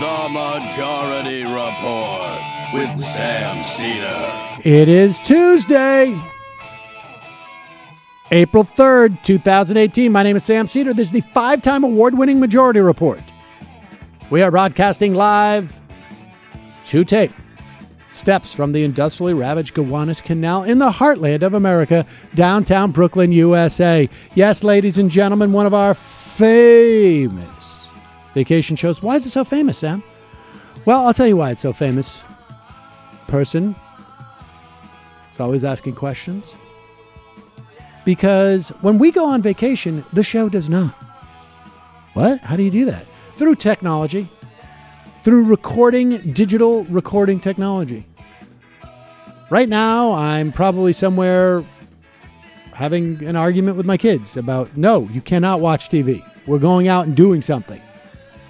The Majority Report with Sam Cedar. It is Tuesday, April 3rd, 2018. My name is Sam Cedar. This is the 5-time award-winning Majority Report. We are broadcasting live to tape. Steps from the industrially ravaged Gowanus Canal in the heartland of America, downtown Brooklyn, USA. Yes, ladies and gentlemen, one of our famous vacation shows. Why is it so famous, Sam? Well, I'll tell you why it's so famous. Person is always asking questions. Because when we go on vacation, the show does not. What? How do you do that? Through technology. Through recording, digital recording technology. Right now, I'm probably somewhere having an argument with my kids about, no, you cannot watch TV. We're going out and doing something.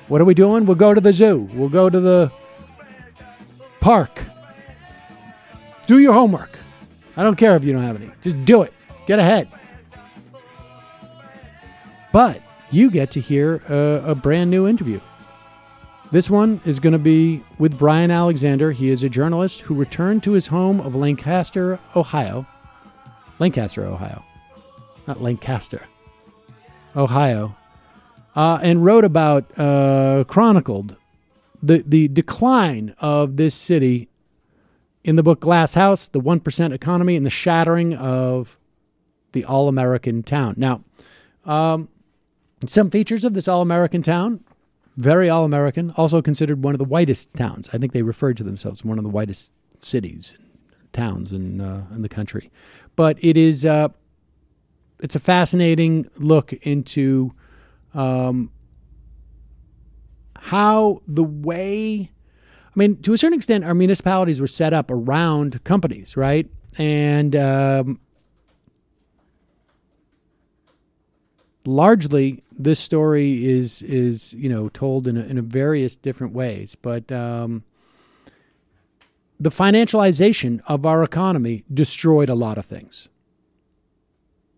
What are we doing? We'll go to the zoo. We'll go to the park. Do your homework. I don't care if you don't have any. Just do it. Get ahead. But you get to hear a brand new interview. This one is going to be with Brian Alexander. He is a journalist who returned to his home of Lancaster, Ohio. Lancaster, Ohio. Not Lancaster. Ohio. And wrote about, chronicled the decline of this city in the book Glass House, the 1% Economy, and the Shattering of the All-American Town. Now, some features of this All-American Town, very All-American, also considered one of the whitest towns. I think they referred to themselves as one of the whitest cities, towns in the country. But it is, it's a fascinating look into how the way, I mean, to a certain extent, our municipalities were set up around companies, right? And largely, this story is told in a various different ways. But the financialization of our economy destroyed a lot of things.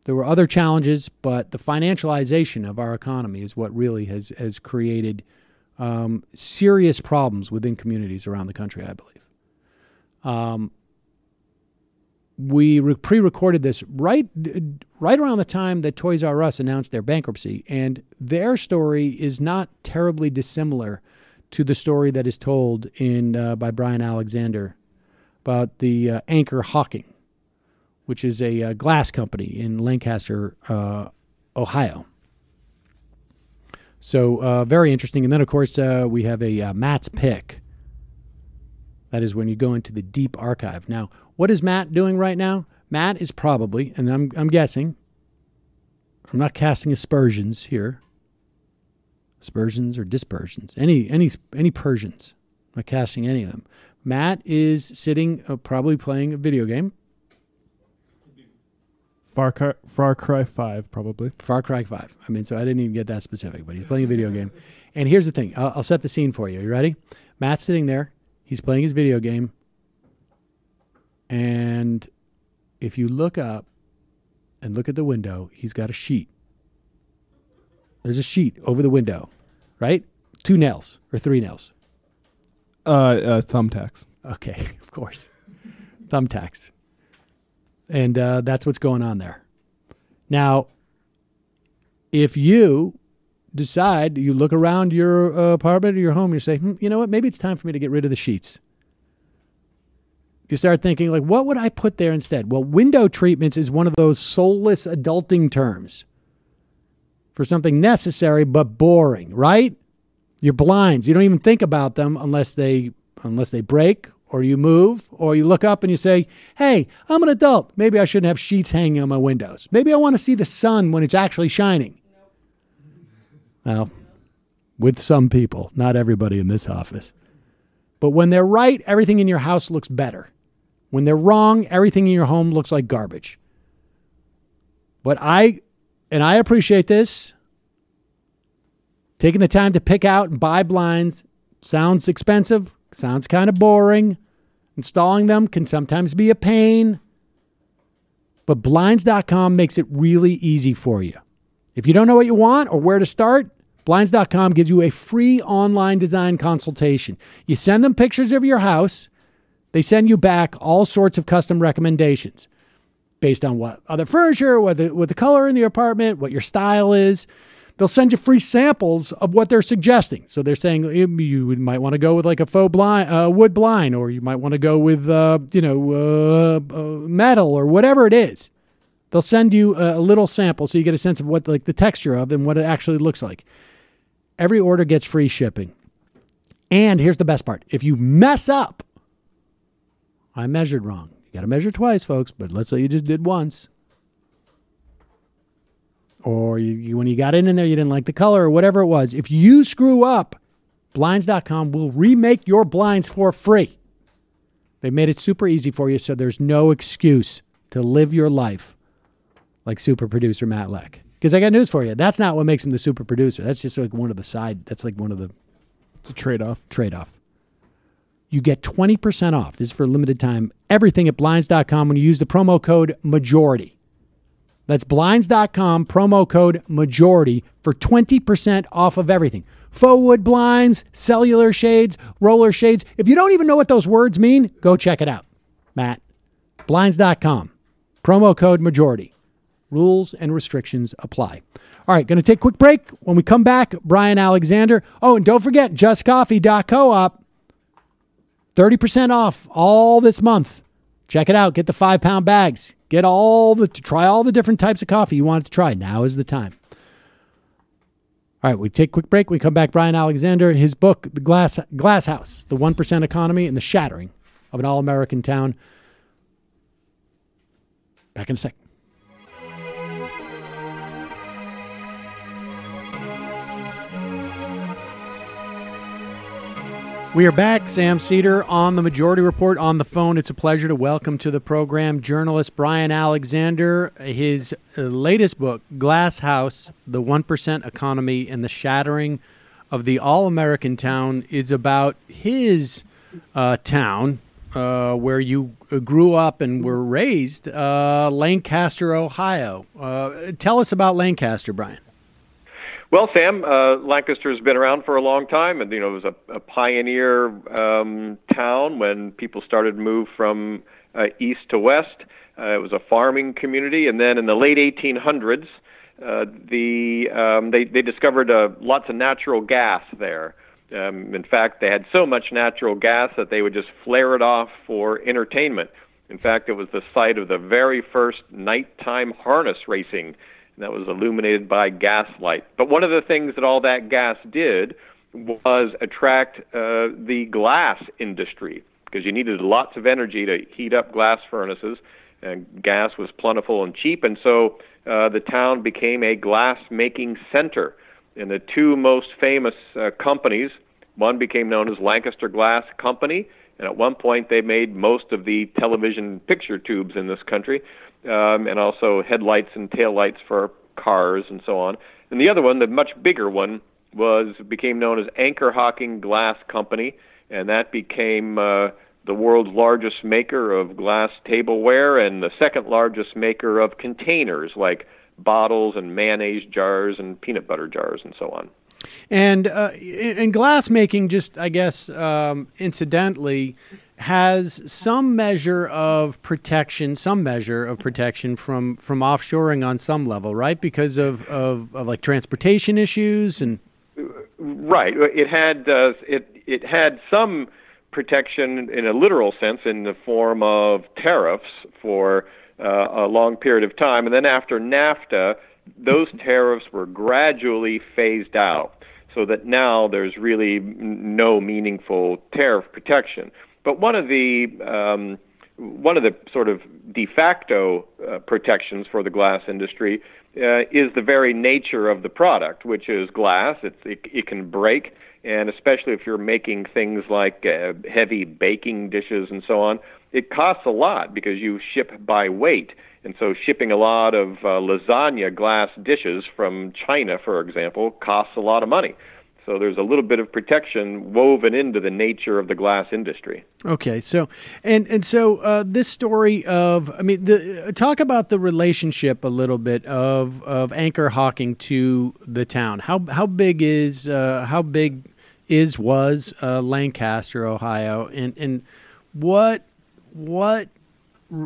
There were other challenges, but the financialization of our economy is what really has created serious problems within communities around the country, I believe. We pre-recorded this right around the time that Toys R Us announced their bankruptcy, and their story is not terribly dissimilar to the story that is told by Brian Alexander about the Anchor Hocking, which is a glass company in Lancaster, Ohio. So very interesting. And then, of course, we have a Matt's Pick. That is when you go into the deep archive. Now, what is Matt doing right now? Matt is probably, and I'm guessing, I'm not casting aspersions here. Aspersions or dispersions. Any Persians. I'm not casting any of them. Matt is sitting, probably playing a video game. Far Cry 5, probably. Far Cry 5. I mean, so I didn't even get that specific, but he's playing a video game. And here's the thing. I'll set the scene for you. You ready? Matt's sitting there. He's playing his video game. And if you look up and look at the window, he's got a sheet. There's a sheet over the window, right? 2 nails or 3 nails. Thumbtacks. Okay, of course. Thumbtacks. And that's what's going on there. Now, if you decide, you look around your apartment or your home, you say, you know what, maybe it's time for me to get rid of the sheets. You start thinking, like, what would I put there instead? Well, window treatments is one of those soulless adulting terms for something necessary but boring, right? Your blinds, you don't even think about them unless they break, or you move, or you look up and you say, hey, I'm an adult. Maybe I shouldn't have sheets hanging on my windows. Maybe I want to see the sun when it's actually shining. Well, with some people, not everybody in this office. But when they're right, everything in your house looks better. When they're wrong, everything in your home looks like garbage. But I appreciate this. Taking the time to pick out and buy blinds sounds expensive, sounds kind of boring. Installing them can sometimes be a pain. But Blinds.com makes it really easy for you. If you don't know what you want or where to start, Blinds.com gives you a free online design consultation. You send them pictures of your house. They send you back all sorts of custom recommendations based on what other furniture, what the color in the apartment, what your style is. They'll send you free samples of what they're suggesting. So they're saying you might want to go with like a faux blind, wood blind, or you might want to go with, metal or whatever it is. They'll send you a little sample so you get a sense of what like the texture of and what it actually looks like. Every order gets free shipping. And here's the best part. If you mess up, I measured wrong. You got to measure twice, folks, but let's say you just did once. Or when you got in there, you didn't like the color or whatever it was. If you screw up, Blinds.com will remake your blinds for free. They made it super easy for you, so there's no excuse to live your life like super producer Matt Leck. Because I got news for you. That's not what makes him the super producer. That's just like one of the side. That's like one of the... It's a trade-off. You get 20% off. This is for a limited time. Everything at Blinds.com when you use the promo code MAJORITY. That's Blinds.com, promo code MAJORITY for 20% off of everything. Faux wood blinds, cellular shades, roller shades. If you don't even know what those words mean, go check it out. Matt, Blinds.com, promo code MAJORITY. Rules and restrictions apply. All right, going to take a quick break. When we come back, Brian Alexander. Oh, and don't forget, justcoffee.coop. 30% off all this month. Check it out. Get the 5-pound bags. Try all the different types of coffee you want to try. Now is the time. All right, we take a quick break. We come back. Brian Alexander, his book, The Glass House, The 1% Economy and the Shattering of an All-American Town. Back in a sec. We are back. Sam Cedar on the Majority Report on the phone. It's a pleasure to welcome to the program journalist Brian Alexander. His latest book, Glass House, The 1% Economy and the Shattering of the All-American Town, is about his town where you grew up and were raised, Lancaster, Ohio. Tell us about Lancaster, Brian. Well, Sam, Lancaster has been around for a long time, and it was a pioneer town when people started to move from east to west. It was a farming community, and then in the late 1800s, they discovered lots of natural gas there. In fact, they had so much natural gas that they would just flare it off for entertainment. In fact, it was the site of the very first nighttime harness racing. And that was illuminated by gaslight. But one of the things that all that gas did was attract the glass industry, because you needed lots of energy to heat up glass furnaces, and gas was plentiful and cheap, and so the town became a glass-making center. And the two most famous companies, one became known as Lancaster Glass Company, and at one point they made most of the television picture tubes in this country, and also headlights and taillights for cars and so on. And the other one, the much bigger one, became known as Anchor Hocking Glass Company, and that became the world's largest maker of glass tableware and the second largest maker of containers like bottles and mayonnaise jars and peanut butter jars and so on. And glass making, just I guess incidentally, has some measure of protection from offshoring on some level, right? Because of like transportation issues and right. It had some protection in a literal sense in the form of tariffs for a long period of time, and then after NAFTA, those tariffs were gradually phased out, so that now there's really no meaningful tariff protection. But one of the sort of de facto protections for the glass industry is the very nature of the product, which is glass. It can break, and especially if you're making things like heavy baking dishes and so on, it costs a lot because you ship by weight. And so shipping a lot of lasagna glass dishes from China, for example, costs a lot of money. So there's a little bit of protection woven into the nature of the glass industry. Okay, so so this story of, talk about the relationship a little bit of Anchor Hocking to the town. How big was Lancaster, Ohio, and what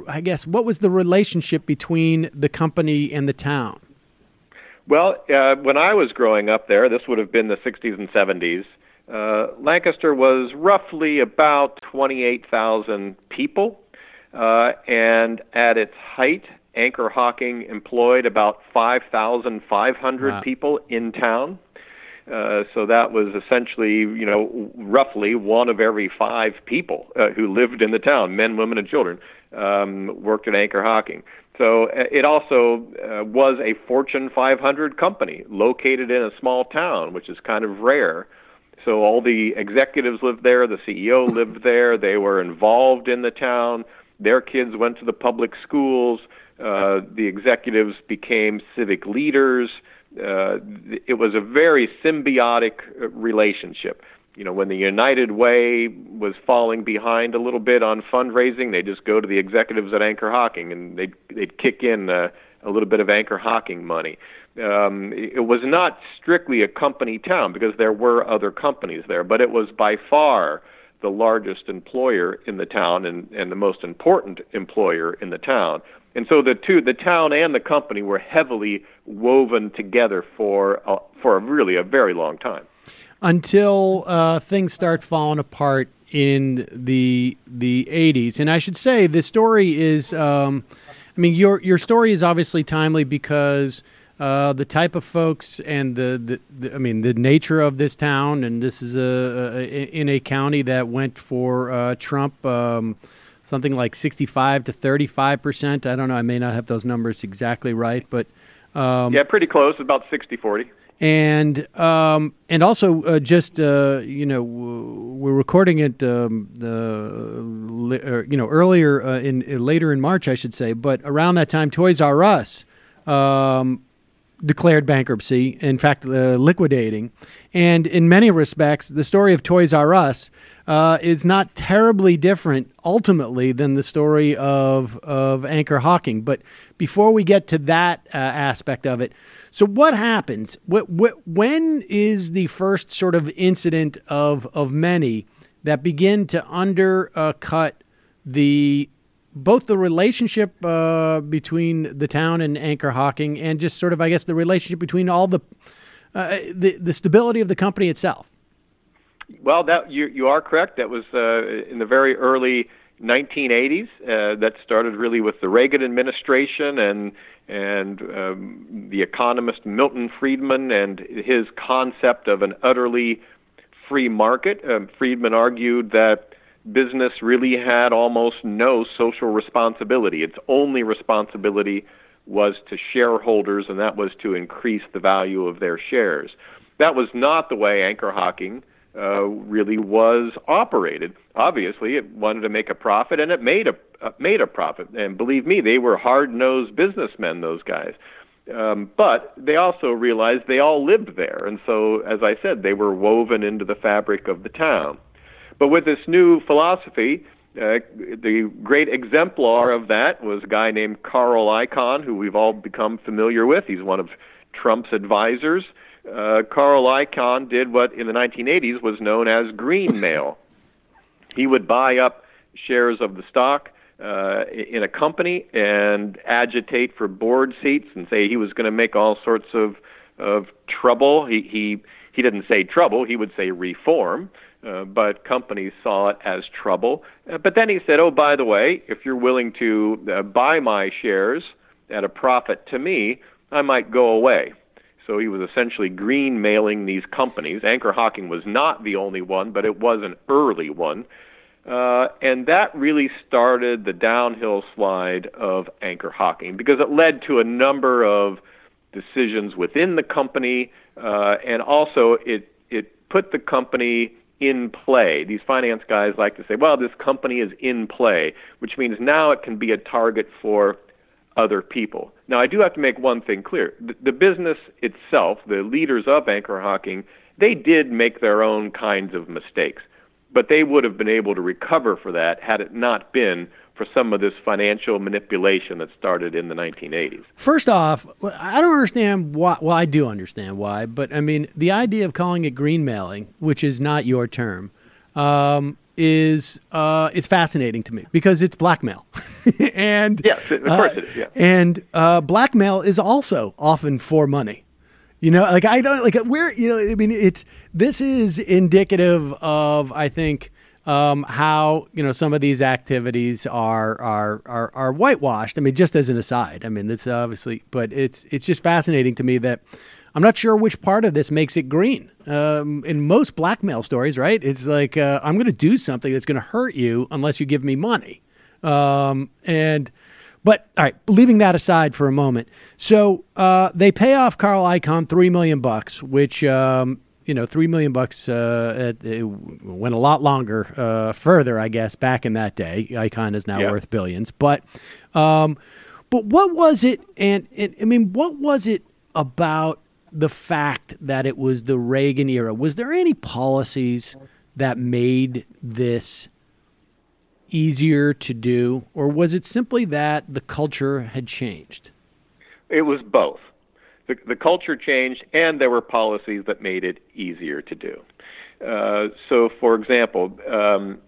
I guess what was the relationship between the company and the town? Well, when I was growing up there, this would have been the 60s and 70s, Lancaster was roughly about 28,000 people, and at its height, Anchor Hocking employed about 5,500 people in town. So that was essentially, roughly one of every 5 people who lived in the town, men, women, and children, worked at Anchor Hocking. So it also was a Fortune 500 company located in a small town, which is kind of rare. So all the executives lived there, the CEO lived there, they were involved in the town, their kids went to the public schools, the executives became civic leaders. It was a very symbiotic relationship. When the United Way was falling behind a little bit on fundraising, they just go to the executives at Anchor Hocking and they'd kick in a little bit of Anchor Hocking money. It was not strictly a company town because there were other companies there, but it was by far the largest employer in the town and the most important employer in the town. And so the town and the company were heavily woven together for really a very long time. Until things start falling apart in the 80s. And I should say the story is, your story is obviously timely because the type of folks and the nature of this town, and this is in a county that went for Trump, something like 65 to 35%. I don't know. I may not have those numbers exactly right, but yeah, pretty close, about 60-40. And also we're recording it later in March, I should say. But around that time, Toys R Us declared bankruptcy. In fact, liquidating. And in many respects, the story of Toys R Us is not terribly different ultimately than the story of Anchor Hocking. But before we get to that aspect of it, so what happens? When is the first sort of incident of many that begin to undercut both the relationship between the town and Anchor Hocking and just sort of, I guess, the relationship between all the stability of the company itself? Well, that you are correct. That was in the very early 1980s. That started really with the Reagan administration and the economist Milton Friedman and his concept of an utterly free market. Friedman argued that business really had almost no social responsibility. Its only responsibility was to shareholders, and that was to increase the value of their shares. That was not the way Anchor Hocking really was operated. Obviously, it wanted to make a profit, and it made a profit. And believe me, they were hard-nosed businessmen, those guys. But they also realized they all lived there, and so, as I said, they were woven into the fabric of the town. But with this new philosophy, the great exemplar of that was a guy named Carl Icahn, who we've all become familiar with. He's one of Trump's advisors. Carl Icahn did what in the 1980s was known as green mail. He would buy up shares of the stock in a company and agitate for board seats and say he was going to make all sorts of trouble. He didn't say trouble, he would say reform, but companies saw it as trouble. But then he said, oh, by the way, if you're willing to buy my shares at a profit to me, I might go away. So he was essentially green mailing these companies. Anchor Hocking was not the only one, but it was an early one. And that really started the downhill slide of Anchor Hocking because it led to a number of decisions within the company, and also it put the company in play. These finance guys like to say, well, this company is in play, which means now it can be a target for other people. Now, I do have to make one thing clear. The business itself, the leaders of Anchor Hocking, they did make their own kinds of mistakes, but they would have been able to recover for that had it not been for some of this financial manipulation that started in the 1980s. First off, I don't understand why. Well, I do understand why, but I mean, the idea of calling it greenmailing, which is not your term, is it's fascinating to me because it's blackmail. And yes, of course it is. Yeah. And blackmail is also often for money. You know, like I don't like where, you know, I mean, this is indicative of, I think, how, you know, some of these activities are whitewashed. I mean, just as an aside, I mean, it's obviously, but it's just fascinating to me that I'm not sure which part of this makes it green. In most blackmail stories, right? It's like, I'm going to do something that's going to hurt you unless you give me money. But all right, leaving that aside for a moment. So they pay off Carl Icahn $3 million, which you know, $3 million it went a lot longer, further, I guess, back in that day. Icahn is now worth billions. But what was it? And I mean, what was it about the fact that it was the Reagan era? Was there any policies that made this easier to do, or was it simply that the culture had changed? It was both. The culture changed, and there were policies that made it easier to do. So, for example,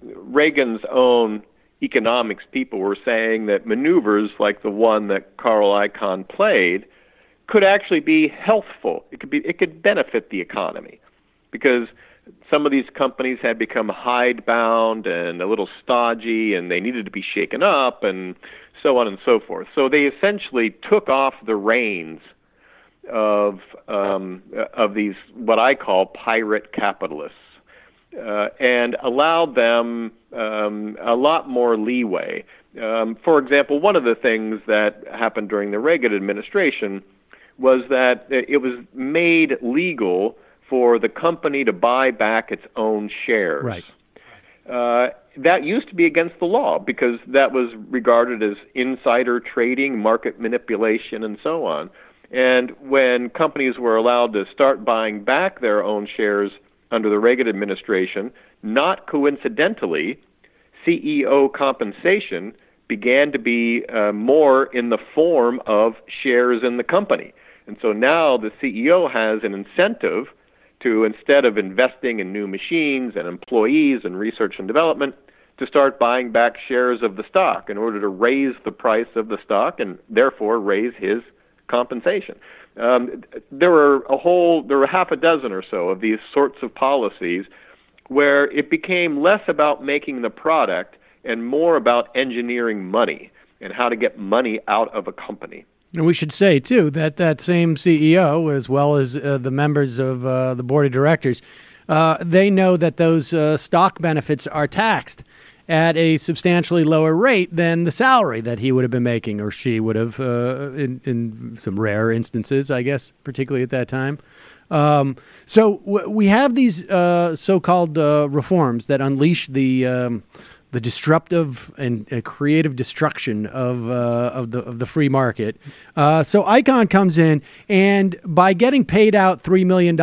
Reagan's own economics people were saying that maneuvers like the one that Carl Icahn played could actually be healthful. It could benefit the economy, because some of these companies had become hidebound and a little stodgy, and they needed to be shaken up, and so on and so forth. So they essentially took off the reins of these, what I call pirate capitalists, and allowed them a lot more leeway. For example, one of the things that happened during the Reagan administration was that it was made legal for the company to buy back its own shares. Right. That used to be against the law because that was regarded as insider trading, market manipulation, and so on. And when companies were allowed to start buying back their own shares under the Reagan administration, not coincidentally, CEO compensation began to be more in the form of shares in the company. And so now the CEO has an incentive to, instead of investing in new machines and employees and research and development, to start buying back shares of the stock in order to raise the price of the stock and therefore raise his compensation. There were half a dozen or so of these sorts of policies where it became less about making the product and more about engineering money and how to get money out of a company. And we should say, too, that that same CEO, as well as the members of the board of directors, they know that those stock benefits are taxed at a substantially lower rate than the salary that he would have been making, or she would have, in some rare instances, I guess, particularly at that time. So we have these so-called reforms that unleash the disruptive and creative destruction of the free market. So Icahn comes in, and by getting paid out $3 million,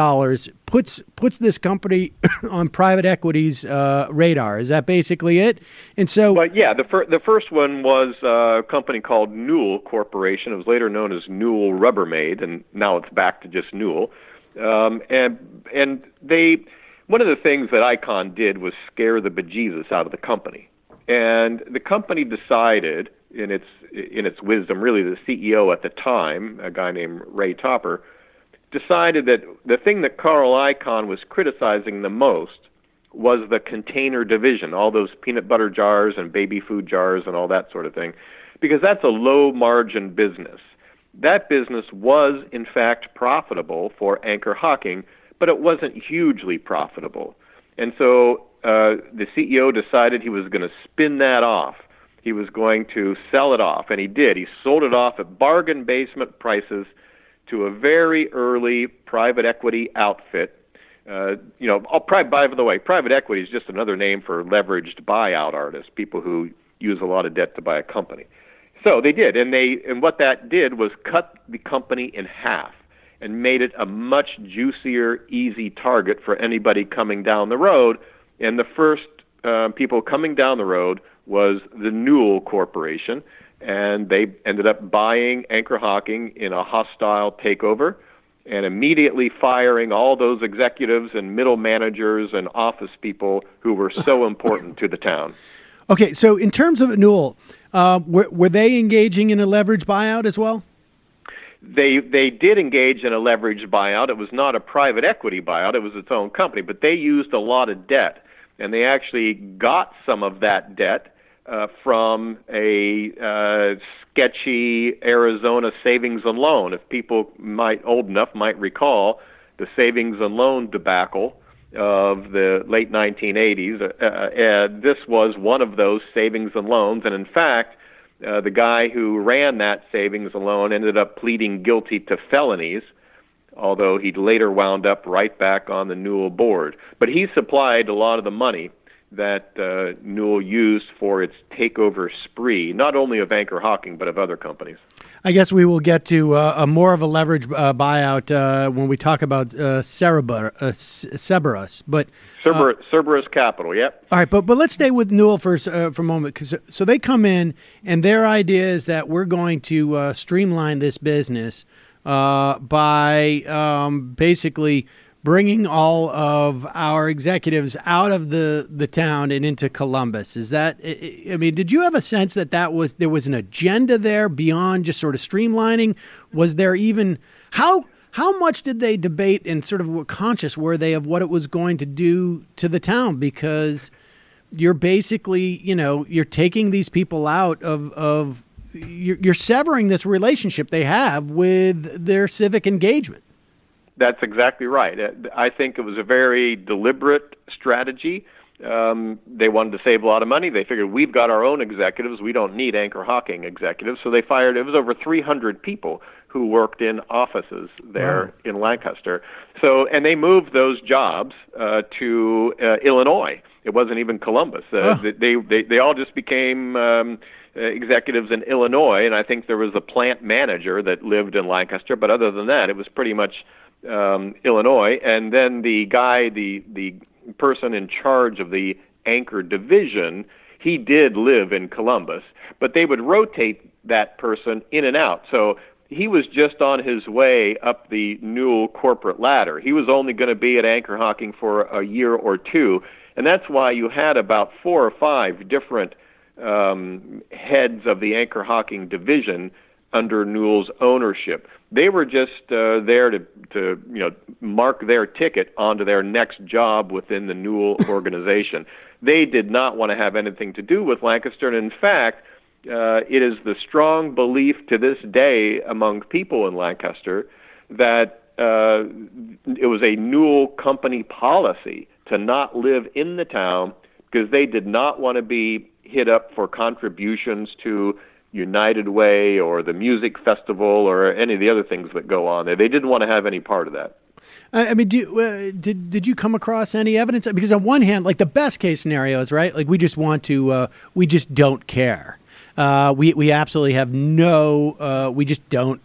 puts this company on private equity's radar. Is that basically it? And so, but yeah, the first one was a company called Newell Corporation. It was later known as Newell Rubbermaid, and now it's back to just Newell. And they. One of the things that Icahn did was scare the bejesus out of the company. And the company decided, in its wisdom, really the CEO at the time, a guy named Ray Topper, decided that the thing that Carl Icahn was criticizing the most was the container division, all those peanut butter jars and baby food jars and all that sort of thing, because that's a low-margin business. That business was, in fact, profitable for Anchor Hocking, but it wasn't hugely profitable. And so the CEO decided he was going to spin that off. He was going to sell it off, and he did. He sold it off at bargain basement prices to a very early private equity outfit. By the way, private equity is just another name for leveraged buyout artists, people who use a lot of debt to buy a company. So they did, and what that did was cut the company in half. and made it a much juicier, easy target for anybody coming down the road. And the first people coming down the road was the Newell Corporation, and they ended up buying Anchor Hocking in a hostile takeover and immediately firing all those executives and middle managers and office people who were so important to the town. Okay, so in terms of Newell, were they engaging in a leverage buyout as well? They did engage in a leveraged buyout. It was not a private equity buyout. It was its own company, but they used a lot of debt, and they actually got some of that debt from a sketchy Arizona savings and loan. If people old enough might recall the savings and loan debacle of the late 1980s, this was one of those savings and loans, and in fact, the guy who ran that savings and loan ended up pleading guilty to felonies, although he later wound up right back on the Newell board. But he supplied a lot of the money that Newell used for its takeover spree, not only of Anchor Hocking, but of other companies. I guess we will get to more of a leverage buyout when we talk about Cerberus. But Cerberus Capital, yep. All right, but let's stay with Newell for a moment. So they come in, and their idea is that we're going to streamline this business by basically bringing all of our executives out of the town and into Columbus. Is that, I mean, did you have a sense that there was an agenda there beyond just sort of streamlining? Was there even, how much did they debate and sort of conscious were they of what it was going to do to the town? Because you're basically, you're taking these people out of you're severing this relationship they have with their civic engagement. That's exactly right. I think it was a very deliberate strategy. They wanted to save a lot of money. They figured, we've got our own executives. We don't need Anchor Hocking executives. So they fired, it was over 300 people who worked in offices there in Lancaster. So, and they moved those jobs to Illinois. It wasn't even Columbus. They all just became executives in Illinois, and I think there was a plant manager that lived in Lancaster, but other than that, it was pretty much Illinois. And then the guy, the person in charge of the Anchor division, he did live in Columbus, but they would rotate that person in and out. So he was just on his way up the Newell corporate ladder. He was only going to be at Anchor Hocking for a year or two, and that's why you had about 4 or 5 different heads of the Anchor Hocking division under Newell's ownership. They were just there to mark their ticket onto their next job within the Newell organization. They did not want to have anything to do with Lancaster, and in fact, it is the strong belief to this day among people in Lancaster that it was a Newell company policy to not live in the town because they did not want to be hit up for contributions to United Way or the music festival or any of the other things that go on there. They didn't want to have any part of that. I mean, did you come across any evidence? Because on one hand, like the best case scenario is, right, like we just don't care. We absolutely have we just don't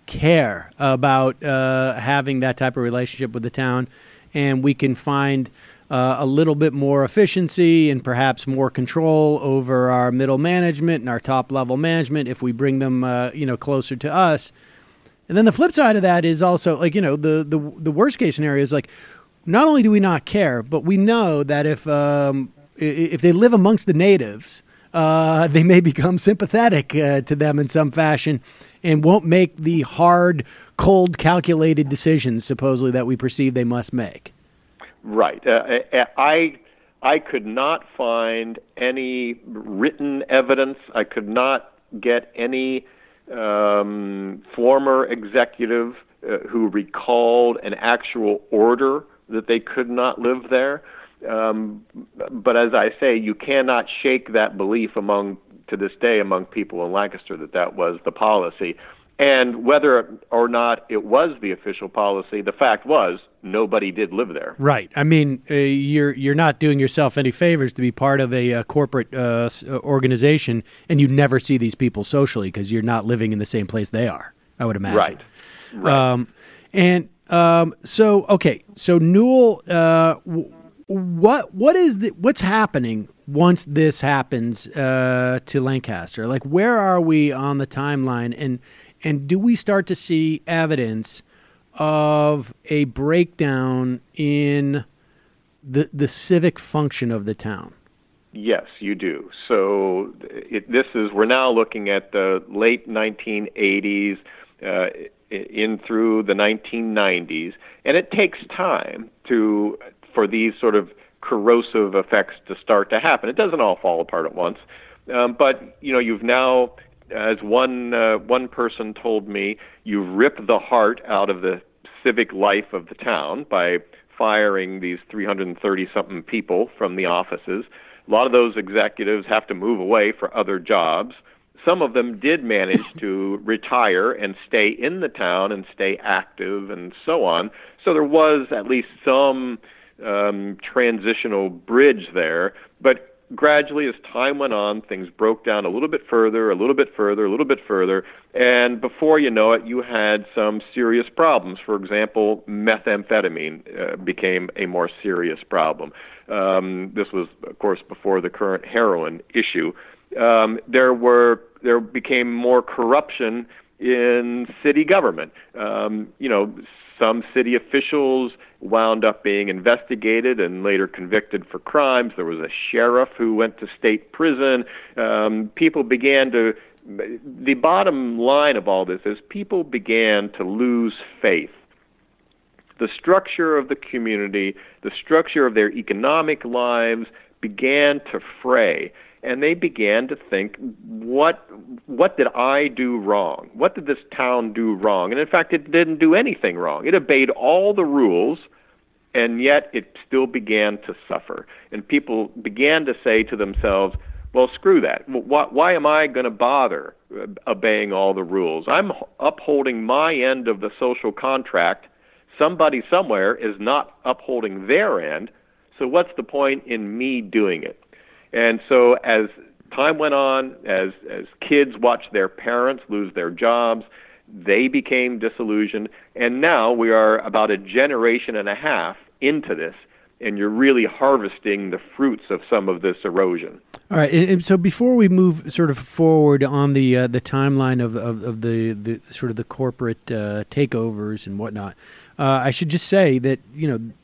care about having that type of relationship with the town, and we can find a little bit more efficiency and perhaps more control over our middle management and our top level management if we bring them, closer to us. And then the flip side of that is also like, the worst case scenario is like, not only do we not care, but we know that if they live amongst the natives, they may become sympathetic to them in some fashion and won't make the hard, cold, calculated decisions supposedly that we perceive they must make. Right. I could not find any written evidence. I could not get any former executive who recalled an actual order that they could not live there. But as I say, you cannot shake that belief to this day among people in Lancaster that was the policy. And whether or not it was the official policy, the fact was nobody did live there. Right. I mean, you're not doing yourself any favors to be part of a corporate organization, and you never see these people socially because you're not living in the same place they are, I would imagine. Right. And so Newell, what's happening once this happens to Lancaster? Like, where are we on the timeline, and do we start to see evidence of a breakdown in the civic function of the town? Yes, you do. So we're now looking at the late 1980s in through the 1990s, and it takes time for these sort of corrosive effects to start to happen. It doesn't all fall apart at once, but you've now, as one person told me, you've ripped the heart out of the civic life of the town by firing these 330-something people from the offices. A lot of those executives have to move away for other jobs. Some of them did manage to retire and stay in the town and stay active and so on. So there was at least some transitional bridge there. But gradually, as time went on, things broke down a little bit further, a little bit further, a little bit further. And before you know it, you had some serious problems. For example, methamphetamine became a more serious problem. This was, of course, before the current heroin issue. There became more corruption in city government. Some city officials wound up being investigated and later convicted for crimes. There was a sheriff who went to state prison. The bottom line of all this is people began to lose faith. The structure of the community, the structure of their economic lives began to fray. And they began to think, what did I do wrong? What did this town do wrong? And in fact, it didn't do anything wrong. It obeyed all the rules, and yet it still began to suffer. And people began to say to themselves, well, screw that. Why am I going to bother obeying all the rules? I'm upholding my end of the social contract. Somebody somewhere is not upholding their end, so what's the point in me doing it? And so as time went on, as kids watched their parents lose their jobs, they became disillusioned. And now we are about a generation and a half into this, and you're really harvesting the fruits of some of this erosion. All right. And so before we move sort of forward on the timeline of the sort of the corporate takeovers and whatnot, I should just say that,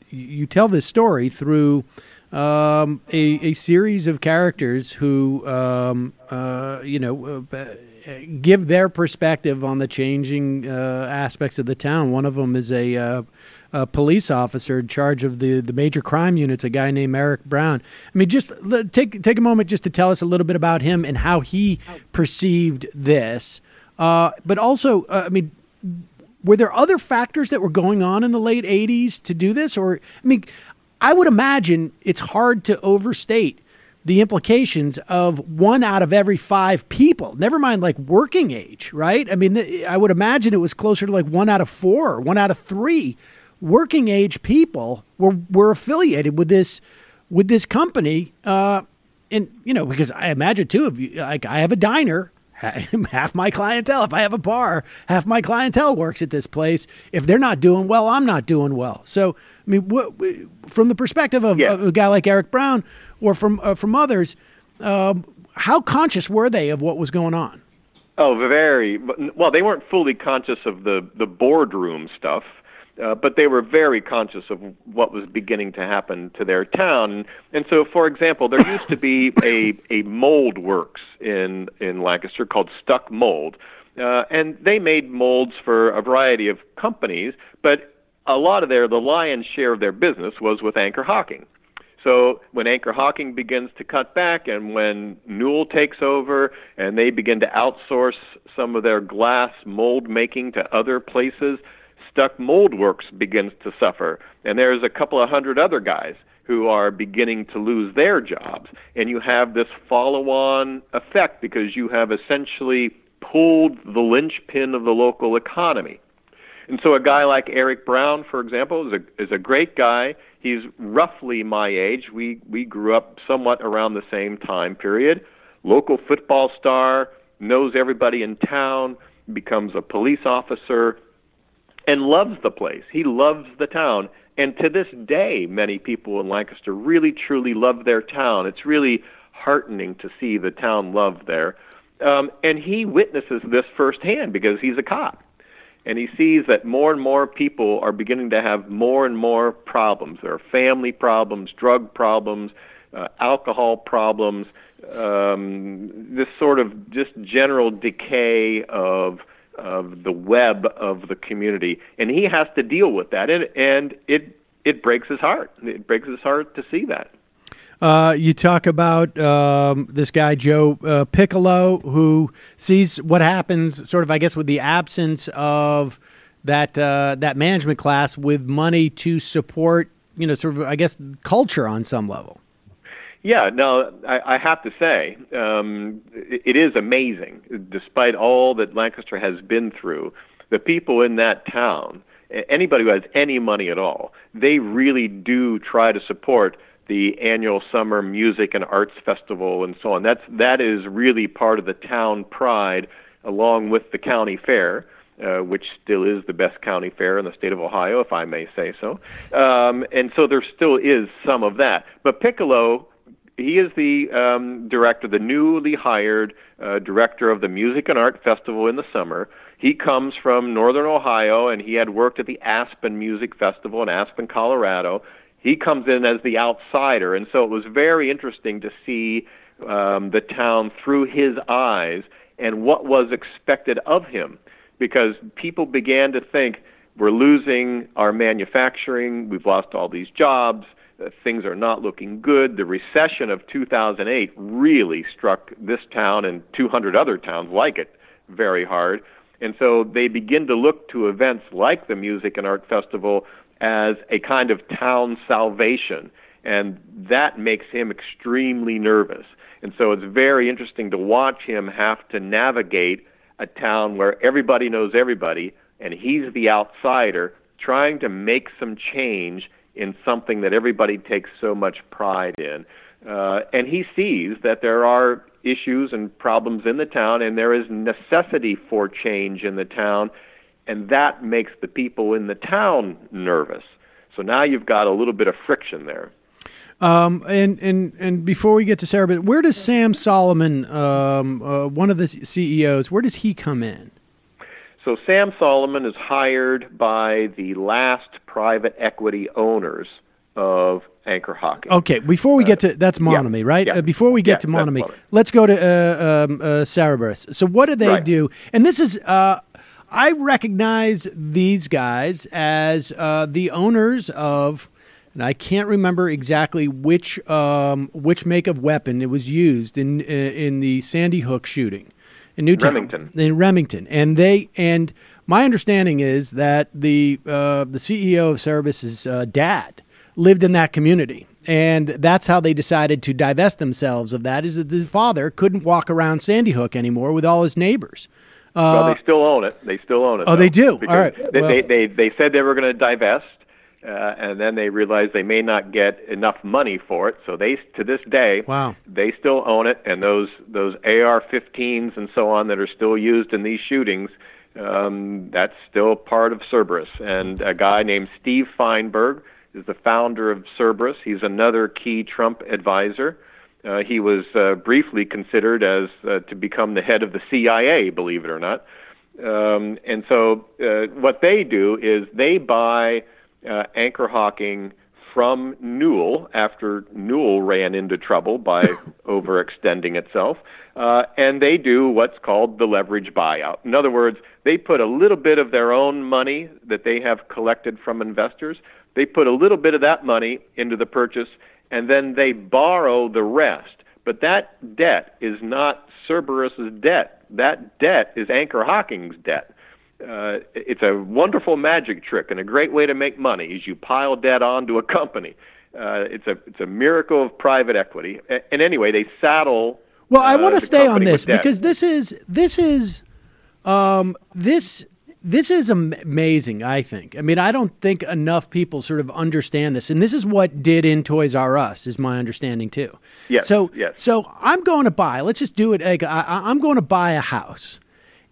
you tell this story through a series of characters who, give their perspective on the changing aspects of the town. One of them is a police officer in charge of the major crime units, a guy named Eric Brown. I mean, just take a moment just to tell us a little bit about him and how he perceived this. But also, were there other factors that were going on in the late 80s to do this? Or, I would imagine it's hard to overstate the implications of 1 out of every 5 people, never mind like working age, right? I would imagine it was closer to like 1 out of 4 or 1 out of 3 working age people were affiliated with this company. Because I imagine too, I have a diner, half my clientele, if I have a bar, half my clientele works at this place. If they're not doing well, I'm not doing well. So, from the perspective of a guy like Eric Brown or from others, how conscious were they of what was going on? Oh, very. Well, they weren't fully conscious of the boardroom stuff, but they were very conscious of what was beginning to happen to their town. And so, for example, there used to be a mold works in Lancaster called Stuck Mold, and they made molds for a variety of companies, but a lot of the lion's share of their business was with Anchor Hocking. So when Anchor Hocking begins to cut back and when Newell takes over and they begin to outsource some of their glass mold making to other places, Stuck Mold Works begins to suffer. And there's a couple of hundred other guys who are beginning to lose their jobs. And you have this follow-on effect because you have essentially pulled the linchpin of the local economy. And so a guy like Eric Brown, for example, is a great guy. He's roughly my age. We grew up somewhat around the same time period. Local football star, knows everybody in town, becomes a police officer, and loves the place. He loves the town. And to this day, many people in Lancaster really, truly love their town. It's really heartening to see the town love there. And he witnesses this firsthand because he's a cop. And he sees that more and more people are beginning to have more and more problems. There are family problems, drug problems, alcohol problems, this sort of just general decay of the web of the community. And he has to deal with that. And it breaks his heart. It breaks his heart to see that. You talk about this guy, Joe Piccolo, who sees what happens sort of, I guess, with the absence of that management class with money to support, sort of, I guess, culture on some level. Yeah, no, I have to say, it is amazing. Despite all that Lancaster has been through, the people in that town, anybody who has any money at all, they really do try to support the annual summer music and arts festival and so on. That is really part of the town pride, along with the county fair, which still is the best county fair in the state of Ohio, if I may say so. And so there still is some of that. But Piccolo, he is the director, the newly hired director of the Music and Art Festival in the summer. He comes from Northern Ohio, and he had worked at the Aspen Music Festival in Aspen, Colorado. He comes in as the outsider, and so it was very interesting to see the town through his eyes and what was expected of him, because people began to think, we're losing our manufacturing, we've lost all these jobs, things are not looking good. The recession of 2008 really struck this town and 200 other towns like it very hard, and so they begin to look to events like the Music and Art Festival as a kind of town salvation, and that makes him extremely nervous. And so it's very interesting to watch him have to navigate a town where everybody knows everybody, and he's the outsider trying to make some change in something that everybody takes so much pride in. And he sees that there are issues and problems in the town, and there is necessity for change in the town, and that makes the people in the town nervous. So now you've got a little bit of friction there. And before we get to Sarah, but where does Sam Solomon, one of the CEOs, where does he come in? So Sam Solomon is hired by the last private equity owners of Anchor Hocking. Okay, before we get to, that's Monomy, right? Yeah. Before we get to Monomy, let's go to Cerberus. So what do they do? And this is... I recognize these guys as the owners of, and I can't remember exactly which make of weapon it was used in the Sandy Hook shooting in Newtown, in Remington, and my understanding is that the CEO of Cerberus's dad lived in that community. And that's how they decided to divest themselves of that, is that his father couldn't walk around Sandy Hook anymore with all his neighbors. Well, they still own it. Oh, though, they do? All right. They said they were going to divest, and then they realized they may not get enough money for it. So to this day, they still own it. And those AR-15s and so on that are still used in these shootings, that's still part of Cerberus. And a guy named Steve Feinberg is the founder of Cerberus. He's another key Trump advisor. He was briefly considered as to become the head of the CIA, believe it or not. And so what they do is they buy Anchor Hocking from Newell after Newell ran into trouble by overextending itself, and they do what's called the leverage buyout. In other words, they put a little bit of their own money that they have collected from investors, they put a little bit of that money into the purchase, and then they borrow the rest. But that debt is not Cerberus's debt. That debt is Anchor Hocking's debt. It's a wonderful magic trick and a great way to make money is you pile debt onto a company. It's a miracle of private equity. And anyway, they saddle. Well, I want to stay on this because this is amazing, I think. I mean, I don't think enough people sort of understand this. And this is what did in Toys R Us, is my understanding, too. Yes. So I'm going to buy, let's just do it. I'm going to buy a house.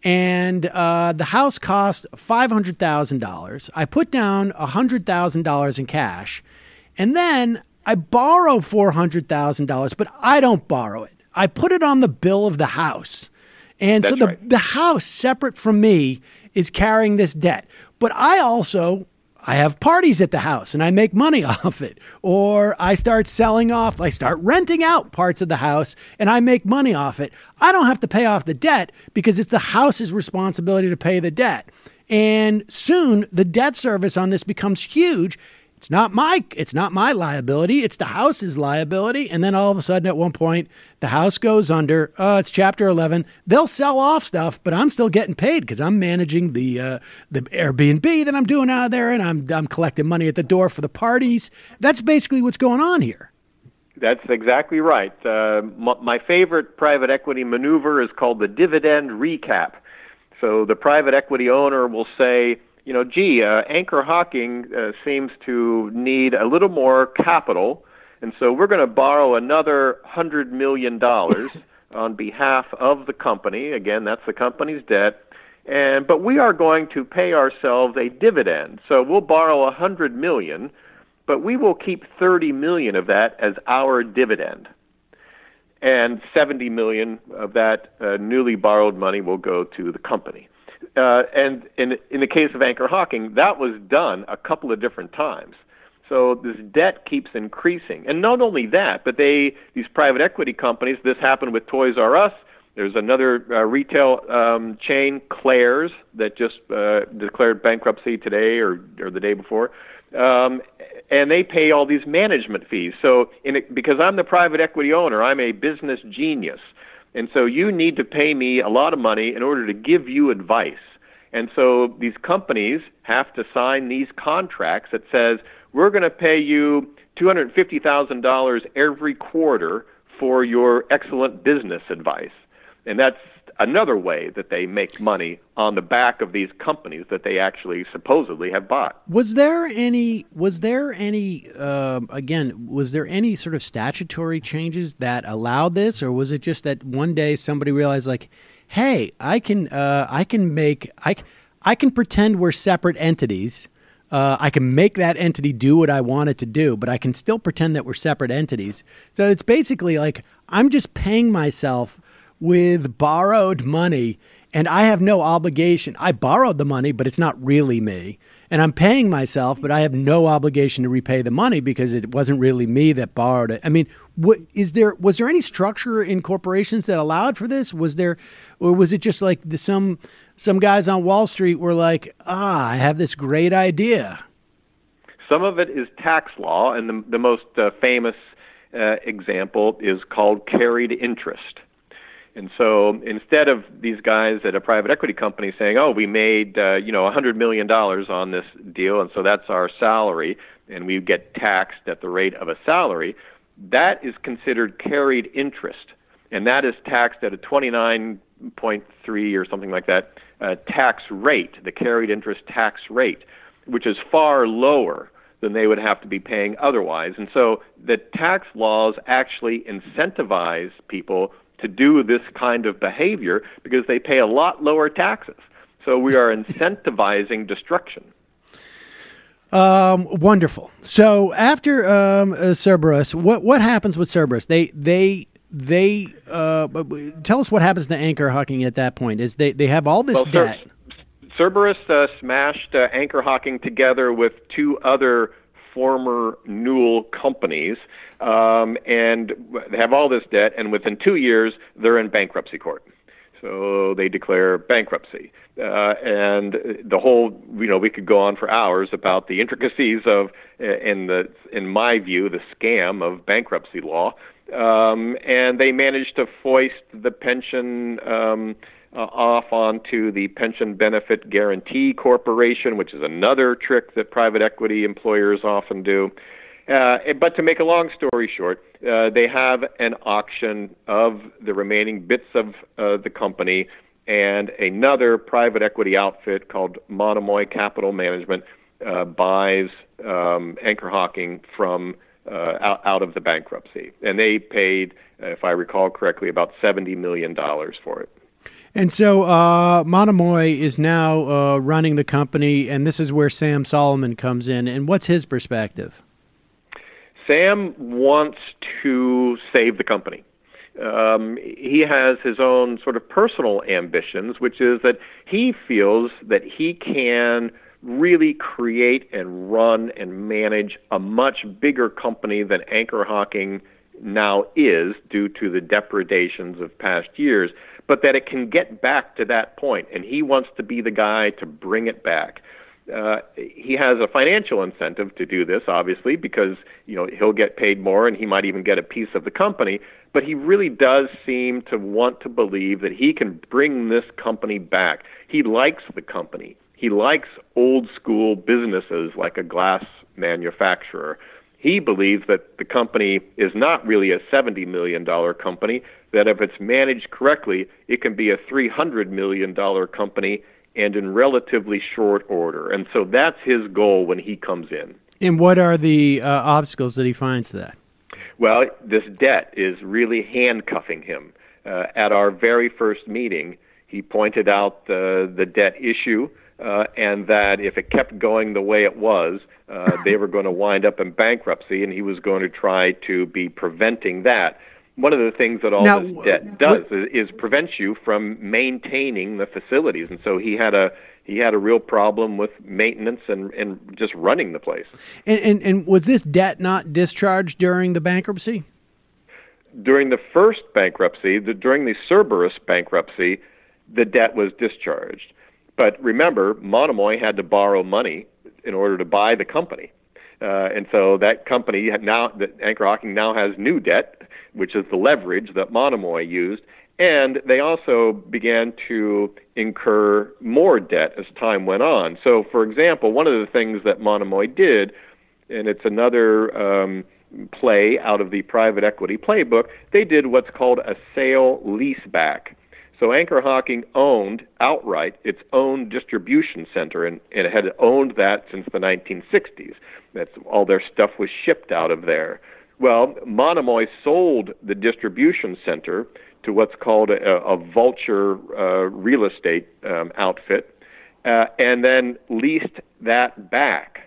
and the house cost $500,000. I put down $100,000 in cash, and then I borrow $400,000, but I don't borrow it. I put it on the bill of the house. And That's so right. the house, separate from me, is carrying this debt. But I have parties at the house and I make money off it. Or I start renting out parts of the house and I make money off it. I don't have to pay off the debt because it's the house's responsibility to pay the debt. And soon the debt service on this becomes huge. It's not my liability. It's the house's liability. And then all of a sudden, at one point, the house goes under. It's Chapter 11. They'll sell off stuff, but I'm still getting paid because I'm managing the Airbnb that I'm doing out there, and I'm collecting money at the door for the parties. That's basically what's going on here. That's exactly right. My favorite private equity maneuver is called the dividend recap. So the private equity owner will say, Anchor Hocking seems to need a little more capital, and so we're going to borrow another $100 million on behalf of the company. Again, that's the company's debt. But we are going to pay ourselves a dividend. So we'll borrow $100 million, but we will keep $30 million of that as our dividend. And $70 million of that newly borrowed money will go to the company. And in the case of Anchor Hocking, that was done a couple of different times. So this debt keeps increasing. And not only that, but these private equity companies, this happened with Toys R Us. There's another retail chain, Claire's, that just declared bankruptcy today or the day before. And they pay all these management fees. So because I'm the private equity owner, I'm a business genius. And so you need to pay me a lot of money in order to give you advice. And so these companies have to sign these contracts that says, we're going to pay you $250,000 every quarter for your excellent business advice. And that's another way that they make money on the back of these companies that they actually supposedly have bought. Was there any sort of statutory changes that allowed this, or was it just that one day somebody realized, like, hey, I can pretend we're separate entities. I can make that entity do what I want it to do, but I can still pretend that we're separate entities. So it's basically like I'm just paying myself with borrowed money, and I have no obligation. I borrowed the money, but it's not really me. And I'm paying myself, but I have no obligation to repay the money because it wasn't really me that borrowed it. I mean, was there any structure in corporations that allowed for this? Or was it just like some guys on Wall Street were like, I have this great idea? Some of it is tax law, and the most famous example is called carried interest. And so instead of these guys at a private equity company saying, we made $100 million on this deal, and so that's our salary, and we get taxed at the rate of a salary, that is considered carried interest. And that is taxed at a 29.3 or something like that tax rate, the carried interest tax rate, which is far lower than they would have to be paying otherwise. And so the tax laws actually incentivize people to do this kind of behavior because they pay a lot lower taxes. So we are incentivizing destruction. Wonderful. So after Cerberus, what happens with Cerberus? They tell us what happens to Anchor Hocking at that point. Is they have all this debt. Cerberus smashed Anchor Hocking together with two other former Newell companies, and they have all this debt, and within 2 years, they're in bankruptcy court. So they declare bankruptcy. And the whole, we could go on for hours about the intricacies of, in my view, the scam of bankruptcy law. And they managed to foist the pension off onto the Pension Benefit Guarantee Corporation, which is another trick that private equity employers often do. But to make a long story short, they have an auction of the remaining bits of the company, and another private equity outfit called Monomoy Capital Management buys Anchor Hocking from out of the bankruptcy. And they paid, if I recall correctly, about $70 million for it. And so Monomoy is now running the company, and this is where Sam Solomon comes in. And what's his perspective? Sam wants to save the company. He has his own sort of personal ambitions, which is that he feels that he can really create and run and manage a much bigger company than Anchor Hocking now is due to the depredations of past years, but that it can get back to that point, and he wants to be the guy to bring it back. He has a financial incentive to do this, obviously, because he'll get paid more and he might even get a piece of the company, but he really does seem to want to believe that he can bring this company back. He likes the company. He likes old school businesses like a glass manufacturer. He believes that the company is not really a $70 million company, that if it's managed correctly, it can be a $300 million company, and in relatively short order. And so that's his goal when he comes in. And what are the obstacles that he finds to that? Well, this debt is really handcuffing him. At our very first meeting, he pointed out the debt issue, and that if it kept going the way it was, they were going to wind up in bankruptcy, and he was going to try to be preventing that. One of the things that all this debt does is prevents you from maintaining the facilities, and so he had a real problem with maintenance and just running the place. And was this debt not discharged during the bankruptcy? During the first bankruptcy, during the Cerberus bankruptcy, the debt was discharged. But remember, Monomoy had to borrow money in order to buy the company. And so that company Anchor Hocking now has new debt, which is the leverage that Monomoy used. And they also began to incur more debt as time went on. So, for example, one of the things that Monomoy did, and it's another play out of the private equity playbook, they did what's called a sale leaseback. So Anchor Hocking owned outright its own distribution center, and it had owned that since the 1960s. That's all their stuff was shipped out of there. Well, Monomoy sold the distribution center to what's called a vulture real estate outfit, and then leased that back.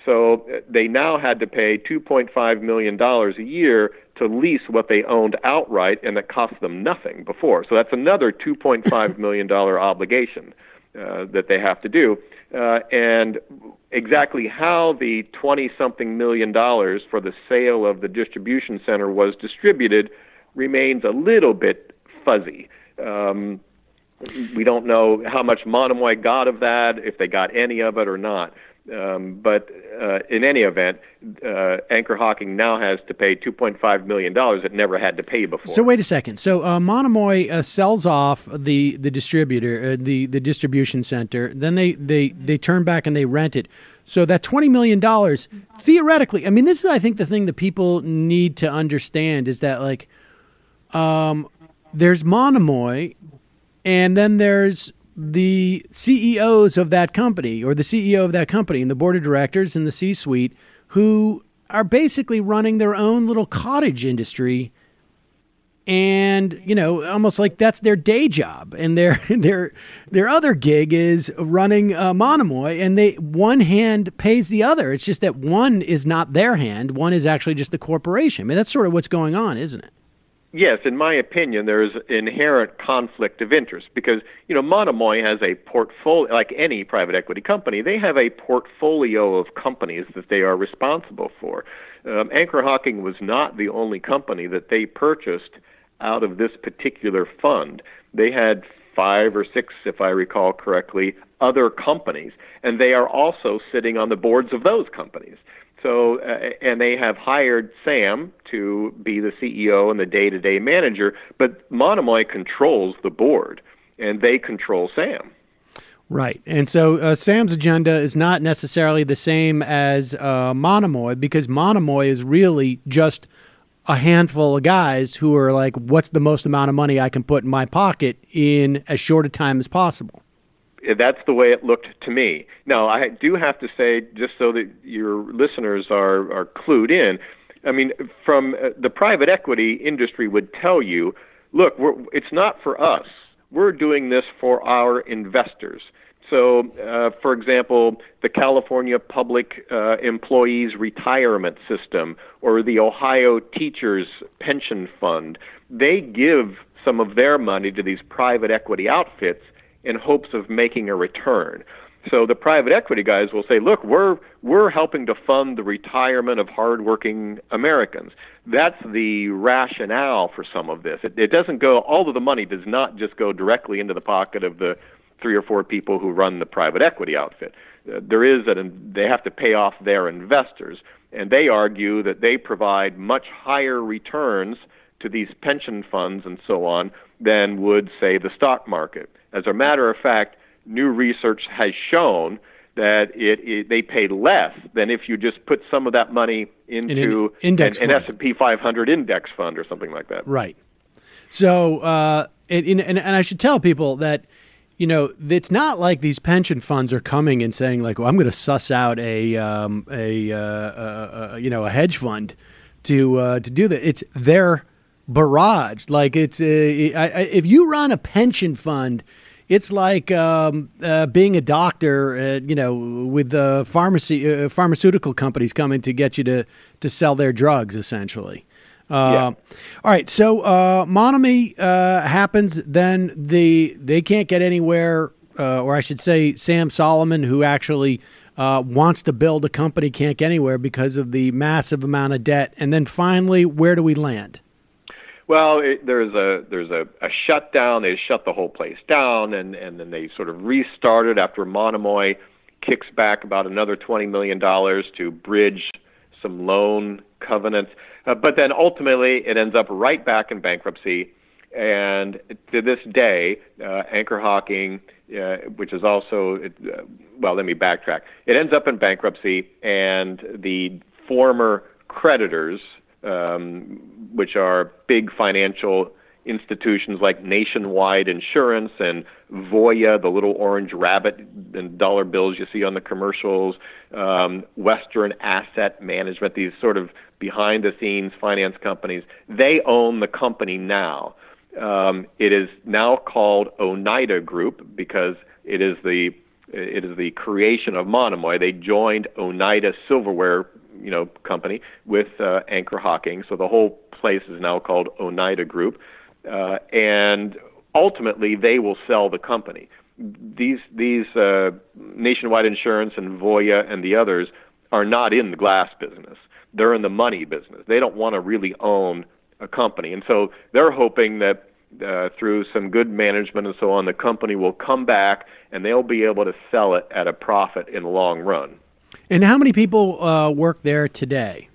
So they now had to pay $2.5 million a year to lease what they owned outright, and it cost them nothing before. So that's another $2.5 million obligation that they have to do. And exactly how the 20-something million dollars for the sale of the distribution center was distributed remains a little bit fuzzy. We don't know how much Monomoy got of that, if they got any of it or not. But in any event, Anchor Hocking now has to pay $2.5 million it never had to pay before. So wait a second. So Monomoy sells off the distributor, the distribution center. Then they turn back and they rent it. So that $20 million, theoretically, I mean, this is, I think, the thing that people need to understand is that, like, there's Monomoy, and then there's the CEOs of that company, or the CEO of that company, and the board of directors and the C-suite, who are basically running their own little cottage industry, and almost like that's their day job, and their other gig is running Monomoy, and one hand pays the other. It's just that one is not their hand; one is actually just the corporation. I mean, that's sort of what's going on, isn't it? Yes, in my opinion, there is inherent conflict of interest because, Monomoy has a portfolio, like any private equity company, they have a portfolio of companies that they are responsible for. Anchor Hocking was not the only company that they purchased out of this particular fund. They had 5 or 6, if I recall correctly, other companies, and they are also sitting on the boards of those companies. So, and they have hired Sam to be the CEO and the day-to-day manager, but Monomoy controls the board, and they control Sam. Right. And so Sam's agenda is not necessarily the same as Monomoy, because Monomoy is really just a handful of guys who are like, what's the most amount of money I can put in my pocket in as short a time as possible? That's the way it looked to me. Now, I do have to say, just so that your listeners are clued in, I mean, from the private equity industry would tell you, look, it's not for us. we're doing this for our investors. So, for example, the California Public Employees Retirement System or the Ohio Teachers Pension Fund, they give some of their money to these private equity outfits in hopes of making a return. So the private equity guys will say, look, we're helping to fund the retirement of hardworking Americans. That's the rationale for some of this. It doesn't go, all of the money does not just go directly into the pocket of the 3 or 4 people who run the private equity outfit. They have to pay off their investors, and they argue that they provide much higher returns to these pension funds and so on than would, say, the stock market. As a matter of fact, new research has shown that they pay less than if you just put some of that money into an S&P 500 index fund or something like that. Right. So, and I should tell people that, it's not like these pension funds are coming and saying like, well, I'm going to suss out a hedge fund to do that. It's their barrage. Like if you run a pension fund, it's like being a doctor, with the pharmaceutical companies coming to get you to sell their drugs, essentially. All right, so Monomy happens, then they can't get anywhere, or I should say Sam Solomon, who actually wants to build a company, can't get anywhere because of the massive amount of debt. And then finally, where do we land? Well, there's a shutdown. They shut the whole place down, and then they sort of restarted after Monomoy kicks back about another $20 million to bridge some loan covenants. But then ultimately it ends up right back in bankruptcy. And to this day, Anchor Hocking, which is also, let me backtrack. It ends up in bankruptcy, and the former creditors, which are big financial institutions like Nationwide Insurance and Voya, the little orange rabbit and dollar bills you see on the commercials, Western Asset Management, these sort of behind-the-scenes finance companies, they own the company now. It is now called Oneida Group because it is the creation of Monomoy. They joined Oneida Silverware company with Anchor Hocking. So the whole place is now called Oneida Group. And ultimately, they will sell the company. These Nationwide Insurance and Voya and the others are not in the glass business. They're in the money business. They don't want to really own a company. And so they're hoping that through some good management and so on, the company will come back and they'll be able to sell it at a profit in the long run. And how many people work there today?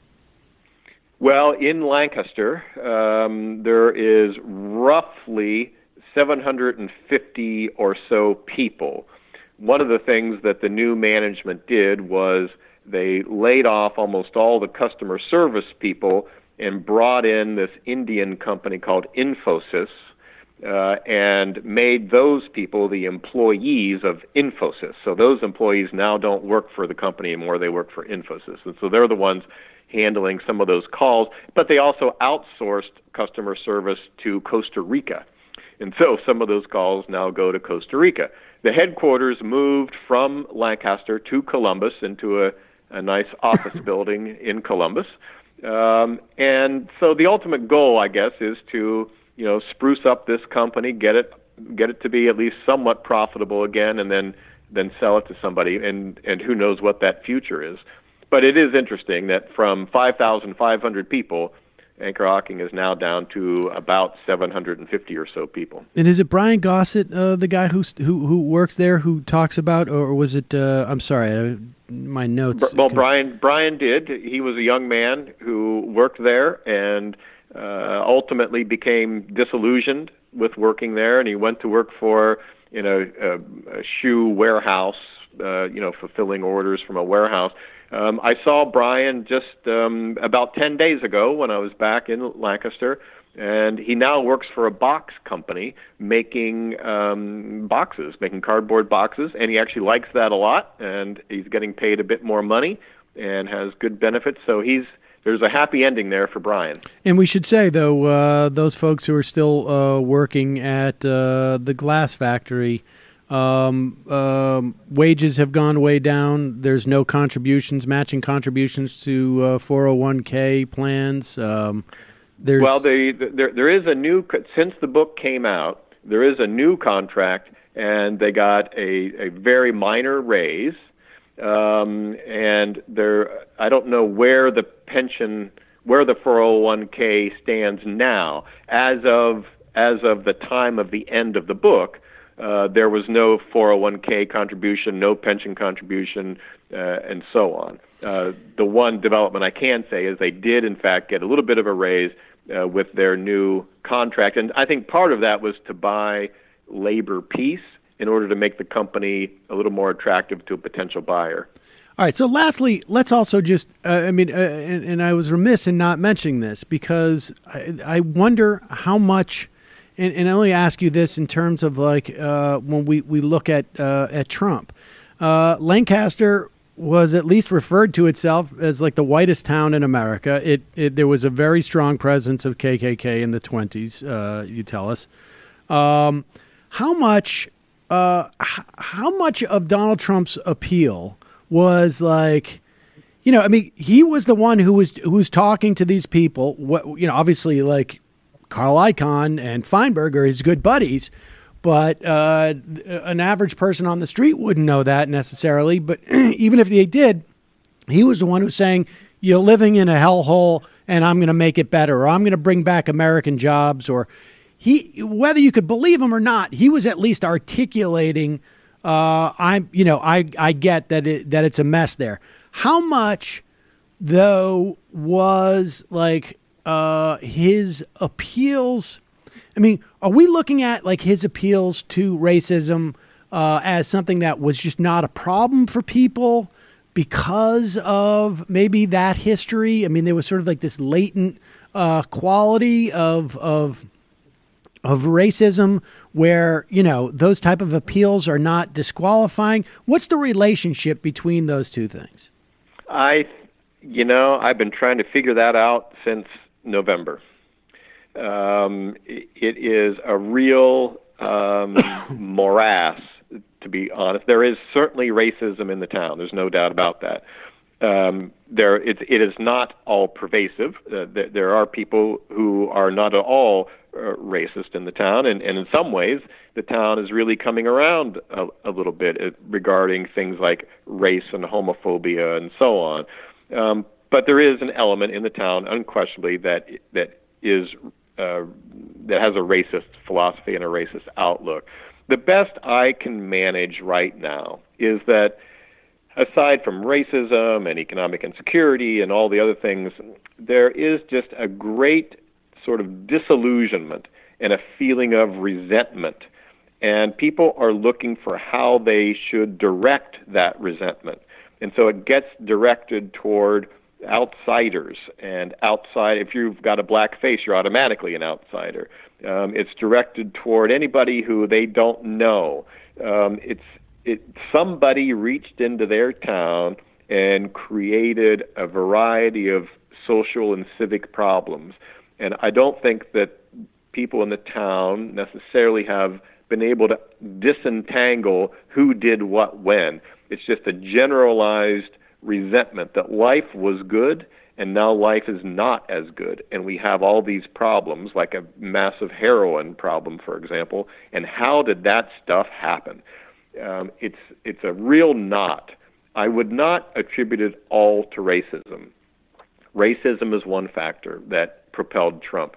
Well, in Lancaster, there is roughly 750 or so people. One of the things that the new management did was they laid off almost all the customer service people and brought in this Indian company called Infosys, and made those people the employees of Infosys. So those employees now don't work for the company anymore, they work for Infosys. And so they're the ones handling some of those calls, but they also outsourced customer service to Costa Rica. And so some of those calls now go to Costa Rica. The headquarters moved from Lancaster to Columbus into a nice office building in Columbus. And so the ultimate goal, I guess, is to spruce up this company, get it to be at least somewhat profitable again, and then sell it to somebody. And who knows what that future is. But it is interesting that from 5,500 people, Anchor Hocking is now down to about 750 or so people. And is it Brian Gossett, the guy who works there, who talks about, or was it? I'm sorry, my notes. Well, Brian did. He was a young man who worked there and ultimately became disillusioned with working there, and he went to work for a shoe warehouse, fulfilling orders from a warehouse. I saw Brian just about 10 days ago when I was back in Lancaster, and he now works for a box company making boxes, making cardboard boxes, and he actually likes that a lot, and he's getting paid a bit more money and has good benefits. So he's there's a happy ending there for Brian. And we should say, though, those folks who are still working at the glass factory, wages have gone way down. There's no contributions, matching contributions to 401k plans. There is a new, since the book came out, there is a new contract, and they got a very minor raise. And I don't know where the 401k stands now. As of the time of the end of the book, there was no 401k contribution, no pension contribution, and so on. The one development I can say is they did, in fact, get a little bit of a raise with their new contract. And I think part of that was to buy labor peace in order to make the company a little more attractive to a potential buyer. All right. So lastly, let's also just, and I was remiss in not mentioning this because I wonder how much, and I only ask you this in terms of like when we look at Trump. Lancaster was at least referred to itself as like the whitest town in America. There was a very strong presence of KKK in the 20s, you tell us. How much of Donald Trump's appeal was like, he was the one who was talking to these people. Obviously, like Carl Icahn and Feinberg are his good buddies, but an average person on the street wouldn't know that necessarily. But even if they did, he was the one who's saying, "You're living in a hellhole, and I'm going to make it better, or I'm going to bring back American jobs," or whether you could believe him or not, he was at least articulating, I get that it's a mess there. How much, though, was like his appeals? I mean, are we looking at like his appeals to racism as something that was just not a problem for people because of maybe that history? I mean, there was sort of like this latent quality of racism where, those type of appeals are not disqualifying. What's the relationship between those two things? I've been trying to figure that out since November. It is a real morass, to be honest. There is certainly racism in the town. There's no doubt about that. It is not all pervasive. There are people who are not at all racist in the town, and in some ways, the town is really coming around a little bit regarding things like race and homophobia and so on. But there is an element in the town, unquestionably, that has a racist philosophy and a racist outlook. The best I can manage right now is that, aside from racism and economic insecurity and all the other things, there is just a great sort of disillusionment and a feeling of resentment. And people are looking for how they should direct that resentment. And so it gets directed toward outsiders and outside. If you've got a black face, you're automatically an outsider. It's directed toward anybody who they don't know. Somebody reached into their town and created a variety of social and civic problems. And I don't think that people in the town necessarily have been able to disentangle who did what when. It's just a generalized resentment that life was good and now life is not as good. And we have all these problems, like a massive heroin problem, for example. And how did that stuff happen? It's a real knot. I would not attribute it all to racism. Racism is one factor that propelled Trump.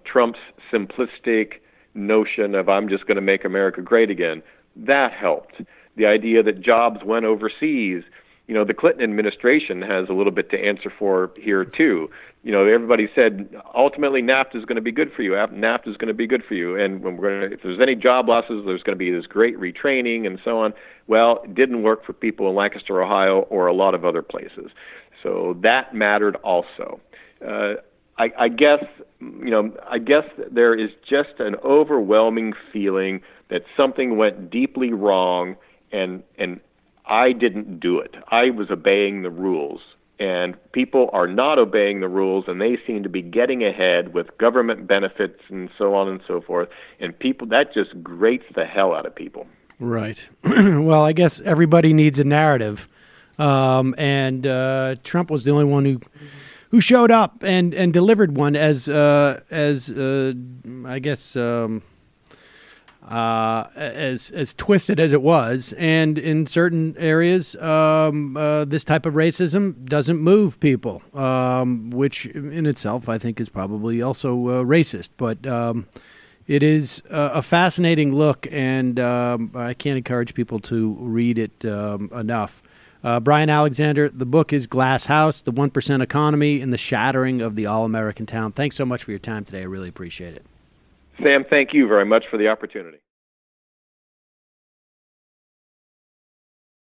Trump's simplistic notion of "I'm just going to make America great again," that helped. The idea that jobs went overseas. The Clinton administration has a little bit to answer for here too. Everybody said ultimately NAFTA is going to be good for you. NAFTA is going to be good for you, and if there's any job losses, there's going to be this great retraining and so on. Well, it didn't work for people in Lancaster, Ohio, or a lot of other places. So that mattered also. I guess there is just an overwhelming feeling that something went deeply wrong, and I didn't do it. I was obeying the rules. and people are not obeying the rules, and they seem to be getting ahead with government benefits and so on and so forth. And people, that just grates the hell out of people. Right. Well, I guess everybody needs a narrative, and Trump was the only one who showed up and delivered one as I guess. As twisted as it was, and in certain areas, this type of racism doesn't move people, which in itself I think is probably also racist. But it is a fascinating look, and I can't encourage people to read it enough. Brian Alexander, the book is Glass House, The 1% Economy and the Shattering of the All-American Town. Thanks so much for your time today. I really appreciate it. Sam, thank you very much for the opportunity.